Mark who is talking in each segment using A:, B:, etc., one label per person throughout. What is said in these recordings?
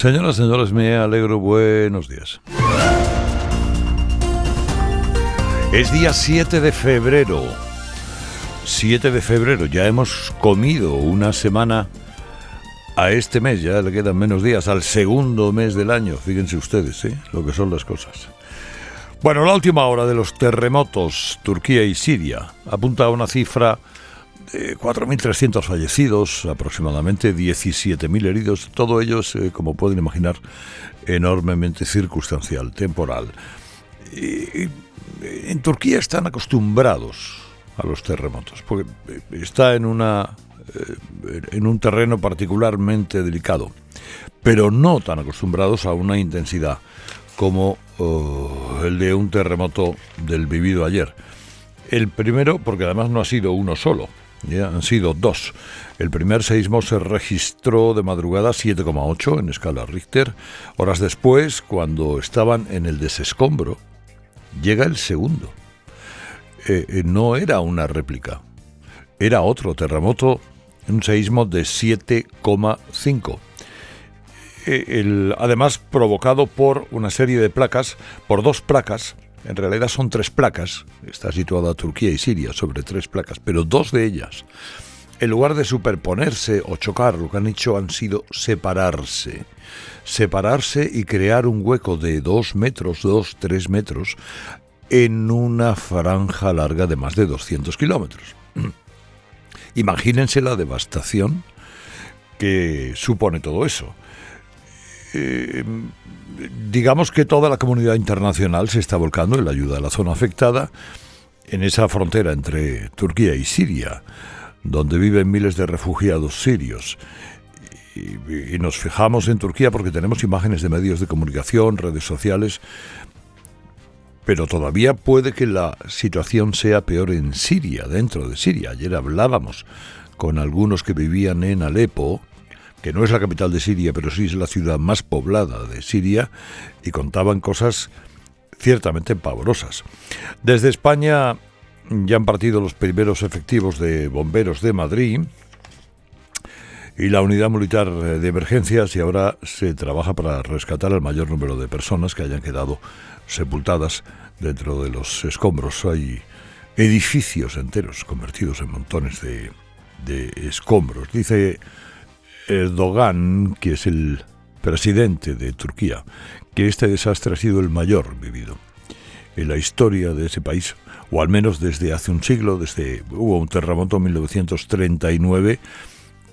A: Señoras y señores, me alegro, buenos días. Es día 7 de febrero. 7 de febrero, ya hemos comido una semana a este mes, ya le quedan menos días al segundo mes del año. Fíjense ustedes, lo que son las cosas. Bueno, la última hora de los terremotos, Turquía y Siria, apunta a una cifra de 4.300 fallecidos, aproximadamente 17.000 heridos, todo ello es, como pueden imaginar, enormemente circunstancial, temporal. En Turquía están acostumbrados a los terremotos, porque está en un terreno particularmente delicado, pero no tan acostumbrados a una intensidad como el de un terremoto del vivido ayer. El primero, porque además no ha sido uno solo, ya han sido dos. El primer seísmo se registró de madrugada 7,8 en escala Richter. Horas después, cuando estaban en el desescombro, llega el segundo. No era una réplica, era otro terremoto, un seísmo de 7,5. Además provocado por una serie de placas, por dos placas. En realidad son tres placas, está situada Turquía y Siria sobre tres placas, pero dos de ellas, en lugar de superponerse o chocar, lo que han hecho han sido separarse y crear un hueco de 2 metros, 3 metros, en una franja larga de más de 200 kilómetros. Imagínense la devastación que supone todo eso. Digamos que toda la comunidad internacional se está volcando en la ayuda a la zona afectada, en esa frontera entre Turquía y Siria, donde viven miles de refugiados sirios. Y nos fijamos en Turquía porque tenemos imágenes de medios de comunicación, redes sociales, pero todavía puede que la situación sea peor en Siria, dentro de Siria. Ayer hablábamos con algunos que vivían en Alepo, que no es la capital de Siria, pero sí es la ciudad más poblada de Siria, y contaban cosas ciertamente pavorosas. Desde España ya han partido los primeros efectivos de bomberos de Madrid y la unidad militar de emergencias, y ahora se trabaja para rescatar al mayor número de personas que hayan quedado sepultadas dentro de los escombros. Hay edificios enteros convertidos en montones de escombros. Dice Erdogan, que es el presidente de Turquía, que este desastre ha sido el mayor vivido en la historia de ese país, o al menos desde hace un siglo. Hubo un terremoto en 1939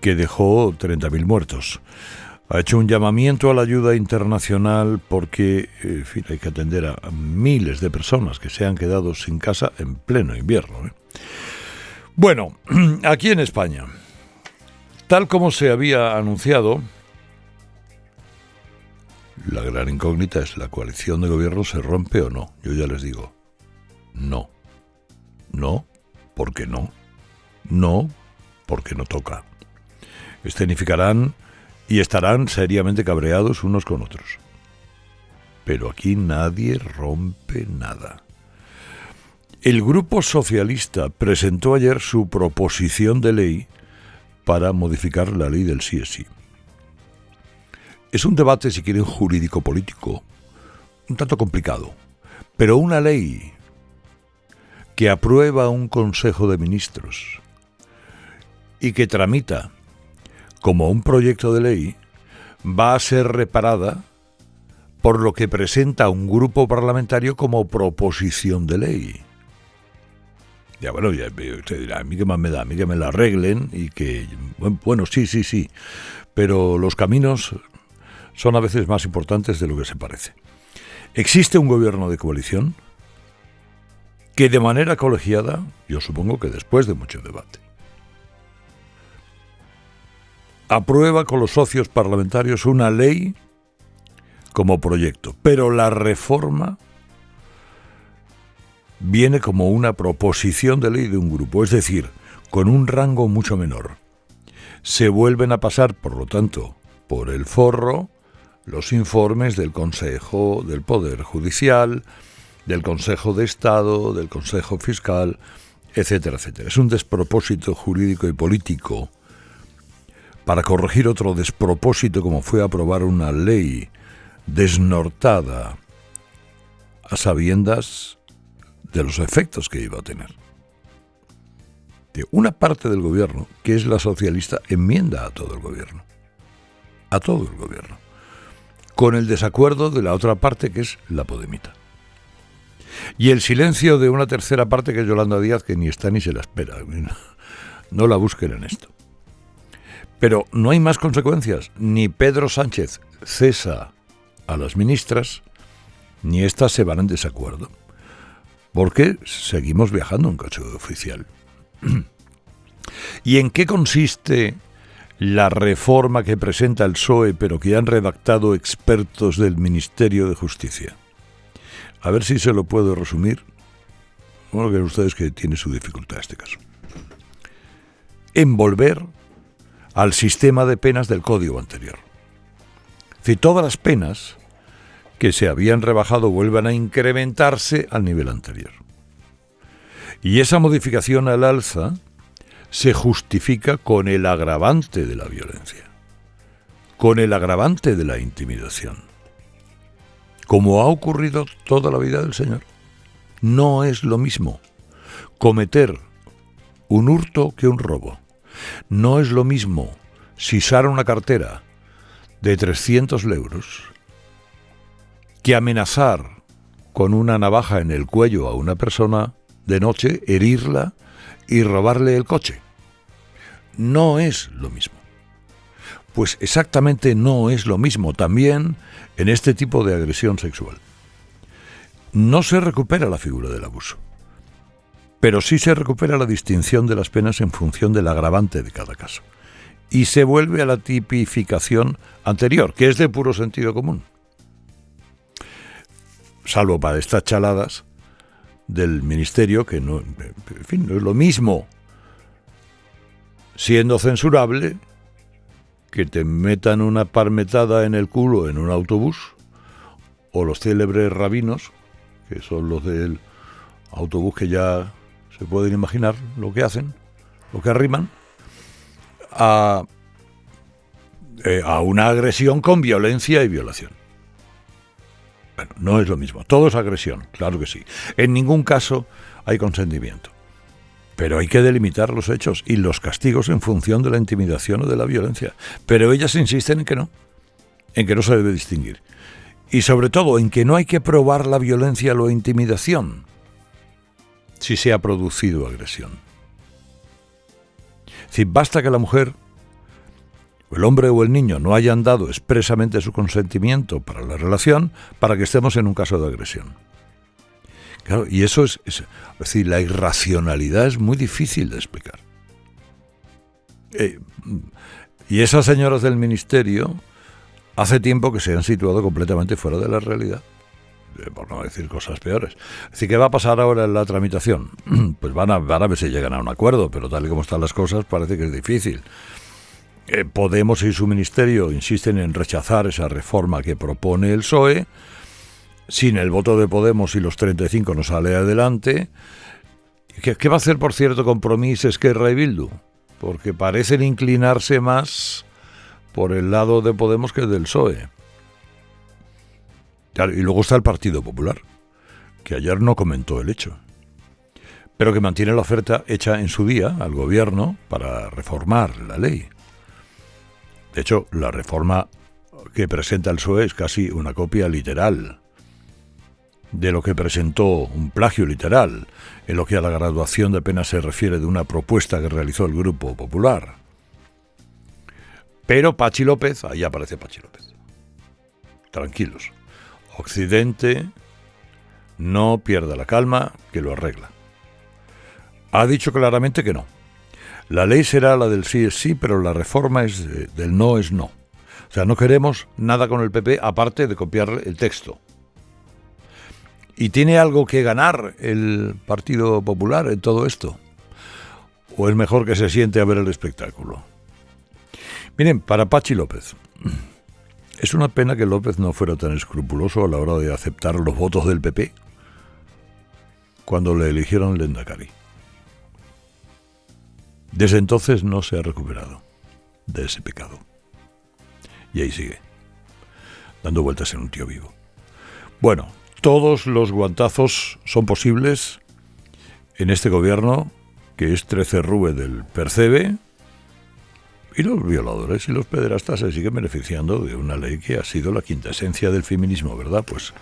A: que dejó 30.000 muertos. Ha hecho un llamamiento a la ayuda internacional porque, en fin, hay que atender a miles de personas que se han quedado sin casa en pleno invierno. Bueno, aquí en España, tal como se había anunciado, la gran incógnita es: ¿la coalición de gobierno se rompe o no? Yo ya les digo, no. No, porque no. No, porque no toca. Escenificarán y estarán seriamente cabreados unos con otros. Pero aquí nadie rompe nada. El Grupo Socialista presentó ayer su proposición de ley para modificar la ley del sí es sí. Es un debate, si quieren, jurídico-político, un tanto complicado, pero una ley que aprueba un Consejo de Ministros y que tramita como un proyecto de ley va a ser reparada por lo que presenta un grupo parlamentario como proposición de ley. Ya bueno, ya usted dirá, a mí qué más me da, a mí que me la arreglen y que, bueno, sí, pero los caminos son a veces más importantes de lo que se parece. Existe un gobierno de coalición que de manera colegiada, yo supongo que después de mucho debate, aprueba con los socios parlamentarios una ley como proyecto, pero la reforma viene como una proposición de ley de un grupo, es decir, con un rango mucho menor. Se vuelven a pasar, por lo tanto, por el forro los informes del Consejo del Poder Judicial, del Consejo de Estado, del Consejo Fiscal, etcétera, etcétera. Es un despropósito jurídico y político para corregir otro despropósito como fue aprobar una ley desnortada a sabiendas de los efectos que iba a tener. Que una parte del gobierno, que es la socialista, enmienda a todo el gobierno. A todo el gobierno. Con el desacuerdo de la otra parte, que es la podemita. Y el silencio de una tercera parte, que es Yolanda Díaz, que ni está ni se la espera. No la busquen en esto. Pero no hay más consecuencias. Ni Pedro Sánchez cesa a las ministras, ni éstas se van en desacuerdo. Porque seguimos viajando en coche oficial. ¿Y en qué consiste la reforma que presenta el PSOE, pero que han redactado expertos del Ministerio de Justicia? A ver si se lo puedo resumir. Bueno, que ustedes que tiene su dificultad este caso. En volver al sistema de penas del código anterior. Si todas las penas que se habían rebajado vuelvan a incrementarse al nivel anterior. Y esa modificación al alza se justifica con el agravante de la violencia, con el agravante de la intimidación, como ha ocurrido toda la vida del señor. No es lo mismo cometer un hurto que un robo. No es lo mismo sisar una cartera de 300 euros que amenazar con una navaja en el cuello a una persona de noche, herirla y robarle el coche. No es lo mismo. Pues exactamente no es lo mismo también en este tipo de agresión sexual. No se recupera la figura del abuso, pero sí se recupera la distinción de las penas en función del agravante de cada caso. Y se vuelve a la tipificación anterior, que es de puro sentido común. Salvo para estas chaladas del ministerio, que no, en fin, no es lo mismo siendo censurable que te metan una parmetada en el culo en un autobús, o los célebres rabinos, que son los del autobús que ya se pueden imaginar lo que hacen, lo que arriman, a una agresión con violencia y violación. Bueno, no es lo mismo. Todo es agresión, claro que sí. En ningún caso hay consentimiento. Pero hay que delimitar los hechos y los castigos en función de la intimidación o de la violencia. Pero ellas insisten en que no se debe distinguir. Y sobre todo en que no hay que probar la violencia o la intimidación si se ha producido agresión. Es decir, basta que la mujer, el hombre o el niño no hayan dado expresamente su consentimiento para la relación para que estemos en un caso de agresión. Claro, y eso es decir, la irracionalidad es muy difícil de explicar. Y esas señoras del ministerio hace tiempo que se han situado completamente fuera de la realidad, por no decir cosas peores. Es decir, ¿qué va a pasar ahora en la tramitación? Pues van a ver si llegan a un acuerdo, pero tal y como están las cosas parece que es difícil. Podemos y su ministerio insisten en rechazar esa reforma que propone el PSOE. Sin el voto de Podemos y los 35 no sale adelante. ¿Qué va a hacer, por cierto, Compromís, Esquerra y Bildu? Porque parecen inclinarse más por el lado de Podemos que del PSOE. Claro, y luego está el Partido Popular, que ayer no comentó el hecho, pero que mantiene la oferta hecha en su día al gobierno para reformar la ley. De hecho, la reforma que presenta el PSOE es casi una copia literal de lo que presentó, un plagio literal, en lo que a la graduación de penas se refiere de una propuesta que realizó el Grupo Popular. Pero Pachi López, ahí aparece Pachi López. Tranquilos. Occidente no pierda la calma, que lo arregla. Ha dicho claramente que no. La ley será la del sí es sí, pero la reforma es del no es no. O sea, no queremos nada con el PP aparte de copiar el texto. ¿Y tiene algo que ganar el Partido Popular en todo esto? ¿O es mejor que se siente a ver el espectáculo? Miren, para Pachi López, es una pena que López no fuera tan escrupuloso a la hora de aceptar los votos del PP cuando le eligieron lehendakari. Desde entonces no se ha recuperado. de ese pecado. Y ahí sigue, dando vueltas en un tío vivo. Bueno, todos los guantazos son posibles en este gobierno que es 13 rube del Percebe, y los violadores y los pederastas se siguen beneficiando de una ley que ha sido la quinta esencia del feminismo, ¿verdad? Pues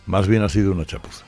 A: más bien ha sido una chapuza.